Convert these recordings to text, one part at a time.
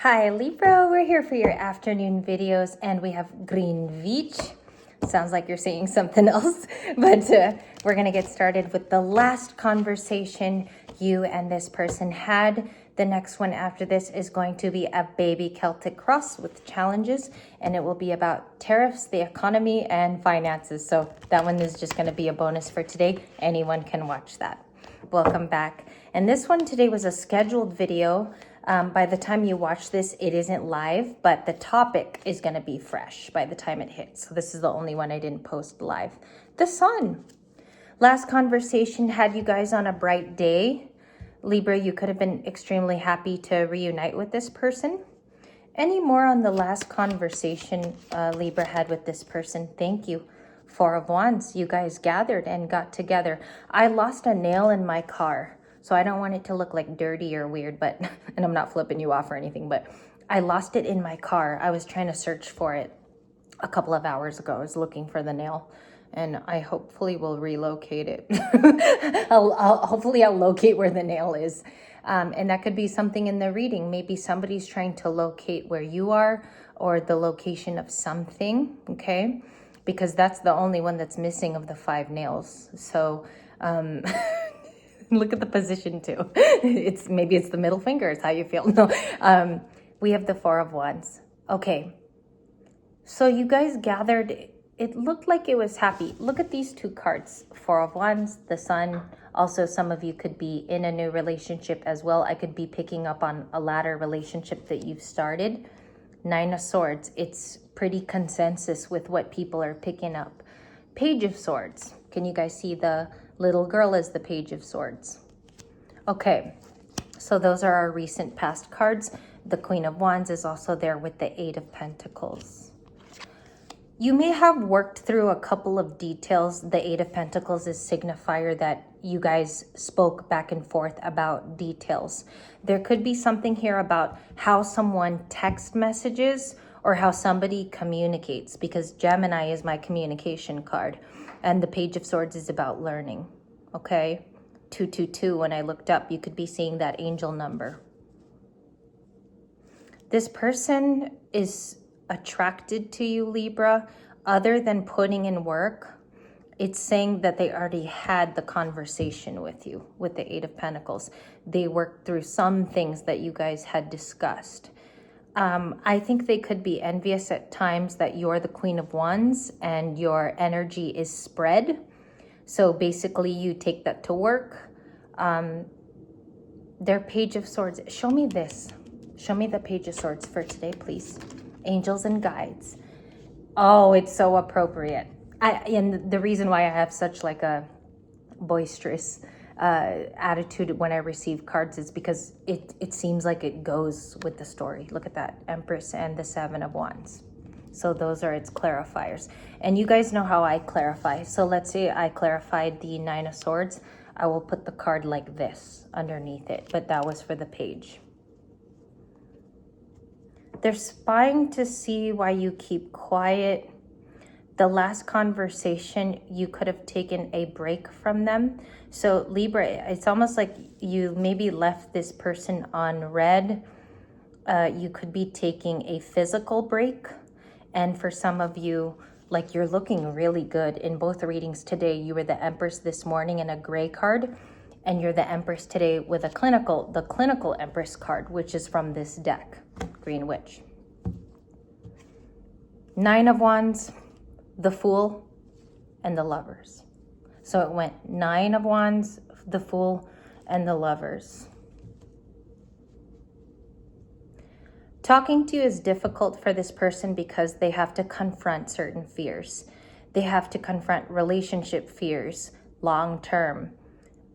Hi Libra, we're here for your afternoon videos and we have green beach. Sounds like you're saying something else, but we're gonna get started with the last conversation you and this person had. The next one after this is going to be a baby Celtic cross with challenges, and it will be about tariffs, the economy, and finances. So that one is just gonna be a bonus for today. Anyone can watch that. Welcome back. And this one today was a scheduled video. By the time you watch this, it isn't live, but the topic is going to be fresh by the time it hits. So this is the only one I didn't post live. The sun. Last conversation had you guys on a bright day. Libra, you could have been extremely happy to reunite with this person. Any more on the last conversation Libra had with this person? Thank you. Four of Wands. You guys gathered and got together. I lost a nail in my car. So I don't want it to look like dirty or weird, but, and I'm not flipping you off or anything, but I lost it in my car. I was trying to search for it a couple of hours ago. I was looking for the nail, and I hopefully will relocate it. Hopefully I'll locate where the nail is. And that could be something in the reading. Maybe somebody's trying to locate where you are or the location of something, okay? Because that's the only one that's missing of the 5 nails. So, look at the position too. Maybe it's the middle finger. It's how you feel. No, we have the 4 of Wands. Okay, so you guys gathered. It looked like it was happy. Look at these 2 cards: 4 of Wands, the Sun. Also, some of you could be in a new relationship as well. I could be picking up on a latter relationship that you've started. 9 of Swords. It's pretty consensus with what people are picking up. Page of Swords. Can you guys see the little girl is the Page of Swords? Okay, so those are our recent past cards. The Queen of Wands is also there with the 8 of Pentacles. You may have worked through a couple of details. The 8 of Pentacles is signifier that you guys spoke back and forth about details. There could be something here about how someone text messages or how somebody communicates, because Gemini is my communication card. And the Page of Swords is about learning, okay? 222, when I looked up, you could be seeing that angel number. This person is attracted to you, Libra, other than putting in work. It's saying that they already had the conversation with you, with the 8 of Pentacles. They worked through some things that you guys had discussed. I think they could be envious at times that you're the Queen of Wands and your energy is spread. So basically you take that to work. Their Page of Swords. Show me this. Show me the Page of Swords for today, please. Angels and guides. Oh, it's so appropriate. And the reason why I have such like a boisterous attitude when I receive cards is because it seems like it goes with the story. Look at that, Empress and the 7 of Wands. So those are its clarifiers. And you guys know how I clarify. So let's say I clarified the 9 of Swords. I will put the card like this underneath it, but that was for the page. They're spying to see why you keep quiet. The last conversation, you could have taken a break from them. So Libra, it's almost like you maybe left this person on red. You could be taking a physical break. And for some of you, like, you're looking really good in both readings today. You were the Empress this morning in a gray card, and you're the Empress today with the clinical Empress card, which is from this deck, Green Witch. 9 of Wands, the Fool, and the Lovers. So it went 9 of Wands, the Fool, and the Lovers. Talking to you is difficult for this person because they have to confront certain fears. They have to confront relationship fears, long term.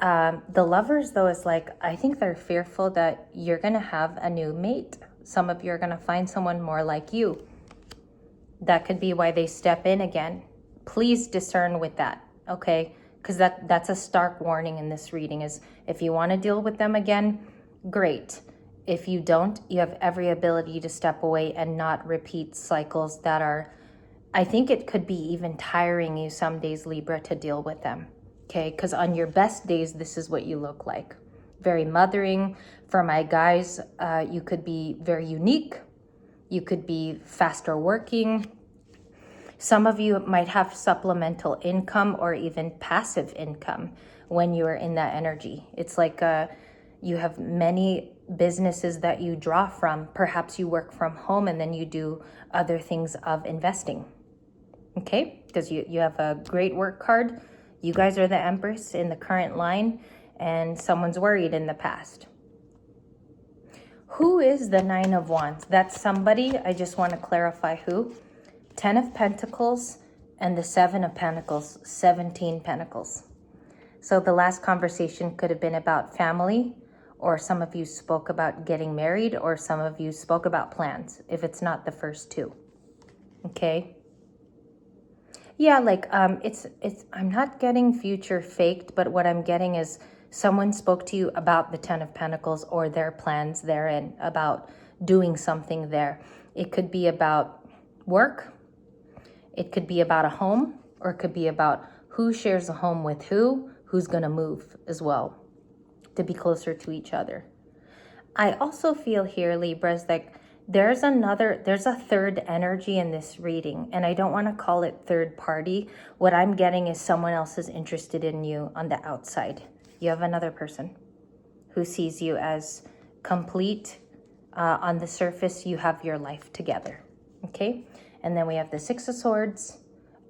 The Lovers, though, is like, I think they're fearful that you're going to have a new mate. Some of you are going to find someone more like you. That could be why they step in again. Please discern with that, okay? Because that's a stark warning in this reading, is if you want to deal with them again, great. If you don't, you have every ability to step away and not repeat cycles that are, I think it could be even tiring you some days, Libra, to deal with them, okay? Because on your best days, this is what you look like. very mothering. For my guys, you could be very unique. You could be faster working. Some of you might have supplemental income or even passive income when you are in that energy. It's like you have many businesses that you draw from. Perhaps you work from home and then you do other things of investing. Okay, because you have a great work card. You guys are the Empress in the current line, and someone's worried in the past. Who is the Nine of Wands? That's somebody. I just want to clarify who. 10 of Pentacles and the 7 of Pentacles, 17 Pentacles. So the last conversation could have been about family, or some of you spoke about getting married, or some of you spoke about plans, if it's not the first two. Okay? Yeah, like it's I'm not getting future faked, but what I'm getting is someone spoke to you about the 10 of Pentacles or their plans therein, about doing something there. It could be about work. It could be about a home, or it could be about who shares a home with who's going to move as well to be closer to each other. I also feel here, Libras, like there's a third energy in this reading, and I don't want to call it third party. What I'm getting is someone else is interested in you on the outside. You have another person who sees you as complete. On the surface, you have your life together. Okay? And then we have the Six of Swords.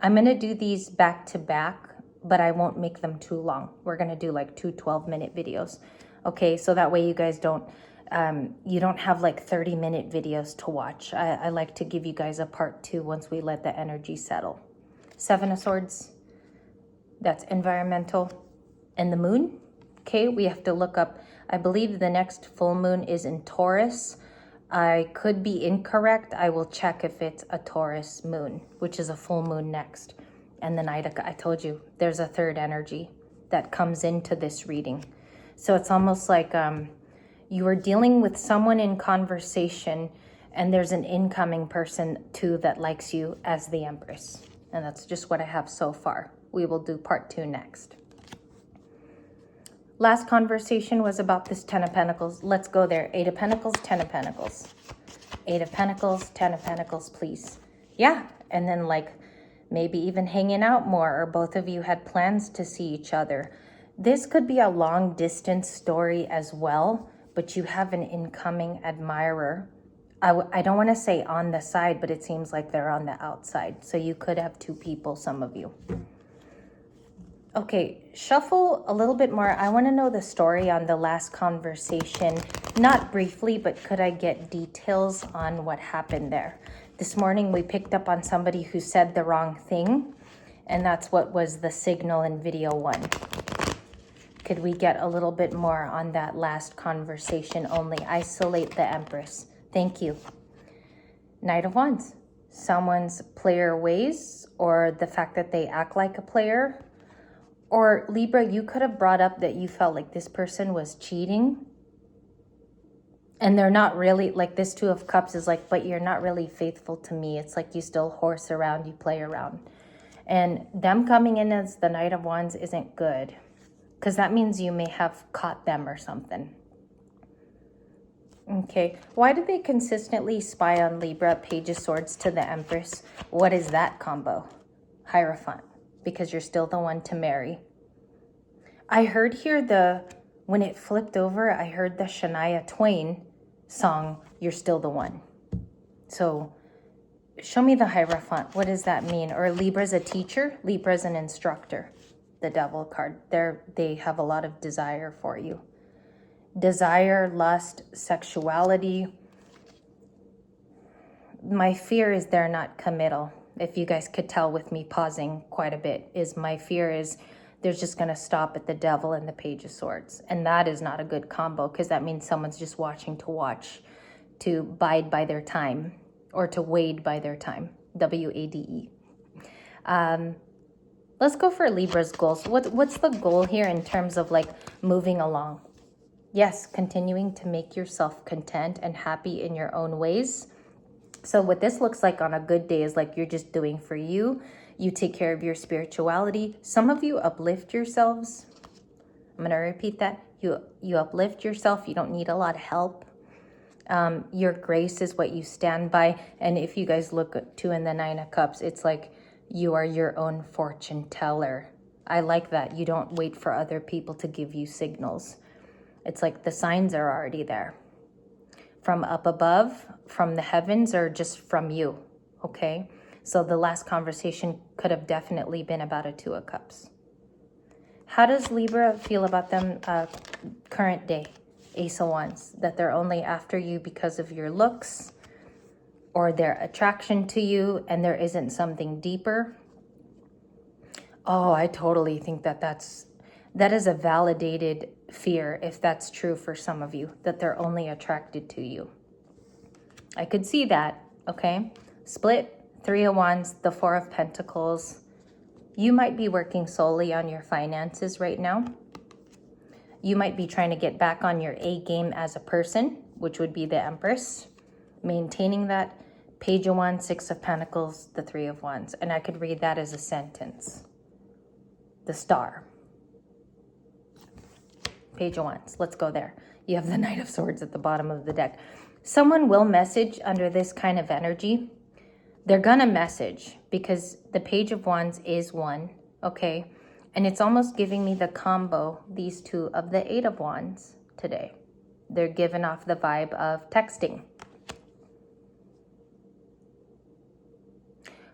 I'm going to do these back to back, but I won't make them too long. We're going to do like 2 12-minute videos. Okay, so that way you guys don't, you don't have like 30-minute videos to watch. I like to give you guys a part 2 once we let the energy settle. 7 of Swords, that's environmental. And the moon, okay, we have to look up. I believe the next full moon is in Taurus. I could be incorrect. I will check if it's a Taurus moon, which is a full moon next. And then I told you, there's a third energy that comes into this reading. So it's almost like you are dealing with someone in conversation, and there's an incoming person too that likes you as the Empress. And that's just what I have so far. We will do part 2 next. Last conversation was about this 10 of Pentacles. Let's go there. 8 of Pentacles, 10 of Pentacles. 8 of Pentacles, 10 of Pentacles, please. Yeah, and then like maybe even hanging out more, or both of you had plans to see each other. This could be a long distance story as well, but you have an incoming admirer. I don't want to say on the side, but it seems like they're on the outside. So you could have 2 people, some of you. Okay, shuffle a little bit more. I want to know the story on the last conversation. Not briefly, but could I get details on what happened there? This morning we picked up on somebody who said the wrong thing, and that's what was the signal in video 1. Could we get a little bit more on that last conversation only? Isolate the Empress. Thank you. Knight of Wands. Someone's player ways, or the fact that they act like a player. Or Libra, you could have brought up that you felt like this person was cheating. And they're not really, like this 2 of Cups is like, but you're not really faithful to me. It's like you still horse around, you play around. And them coming in as the Knight of Wands isn't good, because that means you may have caught them or something. Okay, why do they consistently spy on Libra? Page of Swords to the Empress. What is that combo? Hierophant. Because you're still the one to marry. I heard here when it flipped over, I heard the Shania Twain song, You're Still the One. So show me the Hierophant. What does that mean? Or Libra's a teacher, Libra's an instructor. The Devil card. They have a lot of desire for you. Desire, lust, sexuality. My fear is they're not committal. If you guys could tell with me pausing quite a bit, is my fear is they're just going to stop at the Devil and the Page of Swords. And that is not a good combo, because that means someone's just watching to watch, to bide by their time, or to wade by their time. W-A-D-E. Let's go for Libra's goals. What's the goal here in terms of like moving along? Yes, continuing to make yourself content and happy in your own ways. So what this looks like on a good day is like you're just doing for you. You take care of your spirituality. Some of you uplift yourselves. I'm going to repeat that. You uplift yourself. You don't need a lot of help. Your grace is what you stand by. And if you guys look at 2 and the 9 of Cups, it's like you are your own fortune teller. I like that. You don't wait for other people to give you signals. It's like the signs are already there. From up above, from the heavens, or just from you, okay? So the last conversation could have definitely been about a 2 of Cups. How does Libra feel about them current day? Ace of Wands, that they're only after you because of your looks or their attraction to you, and there isn't something deeper. Oh, I totally think that is a validated fear, if that's true for some of you, that they're only attracted to you. I could see that, okay? Split, 3 of Wands, the 4 of Pentacles. You might be working solely on your finances right now. You might be trying to get back on your A game as a person, which would be the Empress. Maintaining that. Page of Wands, 6 of Pentacles, the 3 of Wands. And I could read that as a sentence. The Star. Page of Wands. Let's go there. You have the Knight of Swords at the bottom of the deck. Someone will message under this kind of energy. They're going to message because the Page of Wands is 1, okay? And it's almost giving me the combo, these 2 of the 8 of Wands today. They're giving off the vibe of texting.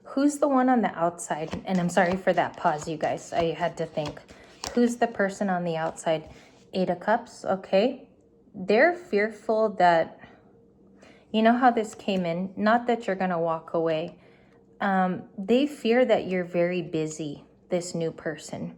Who's the one on the outside? And I'm sorry for that pause, you guys. I had to think. Who's the person on the outside? 8 of Cups, okay. They're fearful that, you know how this came in? Not that you're going to walk away. They fear that you're very busy, this new person.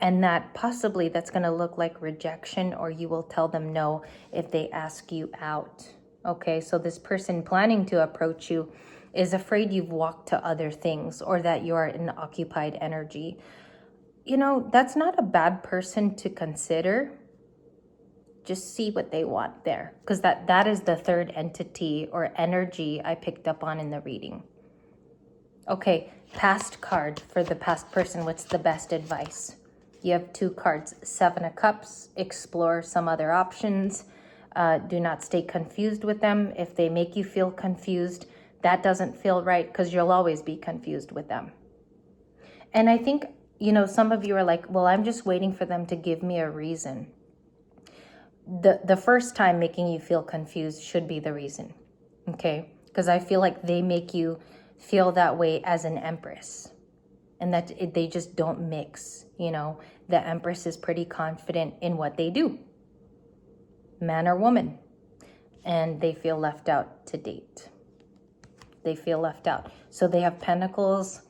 And that possibly that's going to look like rejection, or you will tell them no if they ask you out. Okay, so this person planning to approach you is afraid you've walked to other things, or that you are in occupied energy. You know, that's not a bad person to consider. Just see what they want there. Because that is the third entity or energy I picked up on in the reading. Okay, past card for the past person. What's the best advice? You have 2 cards. 7 of Cups. Explore some other options. Do not stay confused with them. If they make you feel confused, that doesn't feel right, because you'll always be confused with them. And I think, you know, some of you are like, well, I'm just waiting for them to give me a reason. The first time making you feel confused should be the reason, okay? Because I feel like they make you feel that way as an Empress, and that they just don't mix, you know? The Empress is pretty confident in what they do, man or woman, and they feel left out to date. They feel left out. So they have Pentacles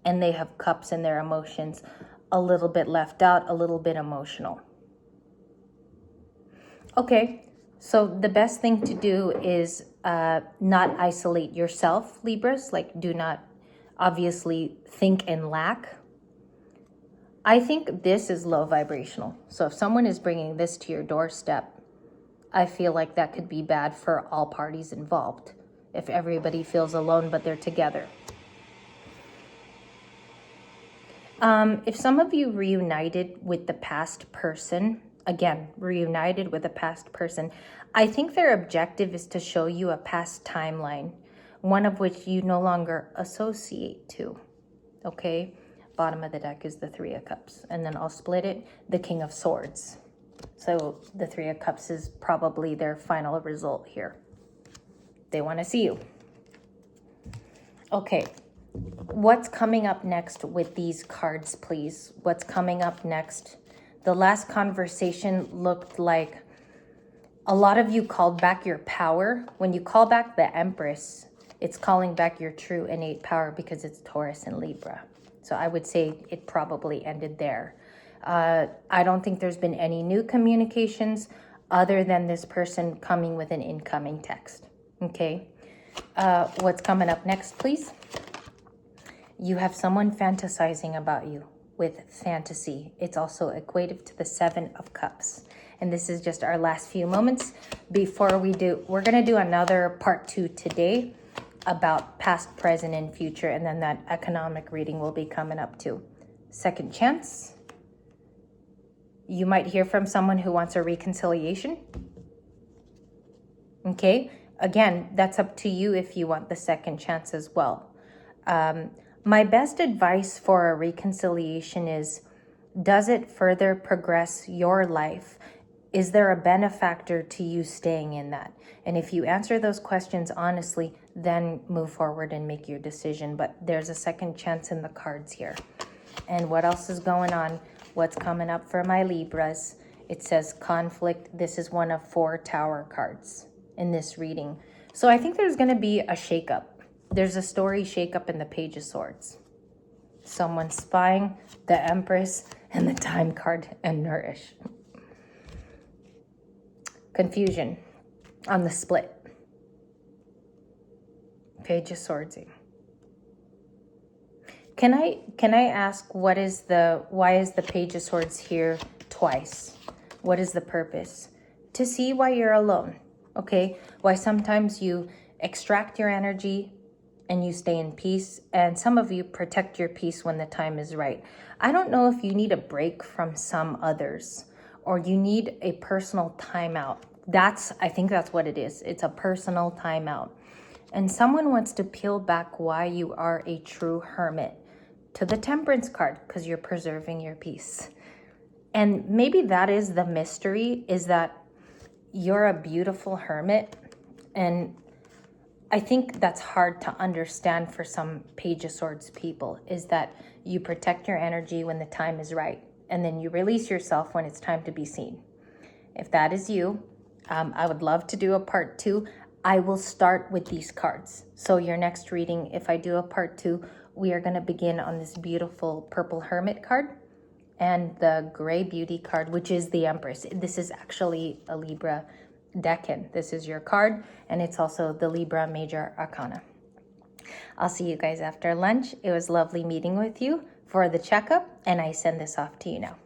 and they have Cups in their emotions. A little bit left out, a little bit emotional. Okay, so the best thing to do is not isolate yourself, Libras. Like, do not obviously think and lack. I think this is low vibrational. So if someone is bringing this to your doorstep, I feel like that could be bad for all parties involved. If everybody feels alone, but they're together. If some of you reunited with the past person, again, reunited with a past person, I think their objective is to show you a past timeline, one of which you no longer associate to, okay? Bottom of the deck is the 3 of Cups, and then I'll split it, the King of Swords. So the 3 of Cups is probably their final result here. They want to see you. Okay, what's coming up next with these cards, please? What's coming up next? The last conversation looked like a lot of you called back your power. When you call back the Empress, it's calling back your true innate power because it's Taurus and Libra. So I would say it probably ended there. I don't think there's been any new communications other than this person coming with an incoming text. Okay, what's coming up next, please? You have someone fantasizing about you with fantasy. It's also equative to the 7 of Cups. And this is just our last few moments before we're going to do another part 2 today about past, present, and future. And then that economic reading will be coming up too. Second chance. You might hear from someone who wants a reconciliation. Okay, again, that's up to you if you want the second chance as well. My best advice for a reconciliation is, does it further progress your life? Is there a benefactor to you staying in that? And if you answer those questions honestly, then move forward and make your decision. But there's a second chance in the cards here. And what else is going on? What's coming up for my Libras? It says conflict. This is one of 4 Tower cards in this reading. So I think there's going to be a shakeup. There's a story shakeup in the Page of Swords. Someone spying, the Empress, and the Time card, and Nourish. Confusion on the split. Page of Swords. Can I ask why is the Page of Swords here twice? What is the purpose? To see why you're alone, okay? Why sometimes you extract your energy and you stay in peace, and some of you protect your peace when the time is right. I don't know if you need a break from some others or you need a personal timeout. I think that's what it is. It's a personal timeout. And someone wants to peel back why you are a true hermit to the Temperance card, because you're preserving your peace. And maybe that is the mystery, is that you're a beautiful hermit. And I think that's hard to understand for some Page of Swords people, is that you protect your energy when the time is right, and then you release yourself when it's time to be seen. If that is you, I would love to do a part 2. I will start with these cards. So your next reading, if I do a part 2, we are going to begin on this beautiful purple Hermit card and the gray Beauty card, which is the Empress. This is actually a Libra Decan. This is your card, and it's also the Libra Major Arcana. I'll see you guys after lunch. It was lovely meeting with you for the checkup, and I send this off to you now.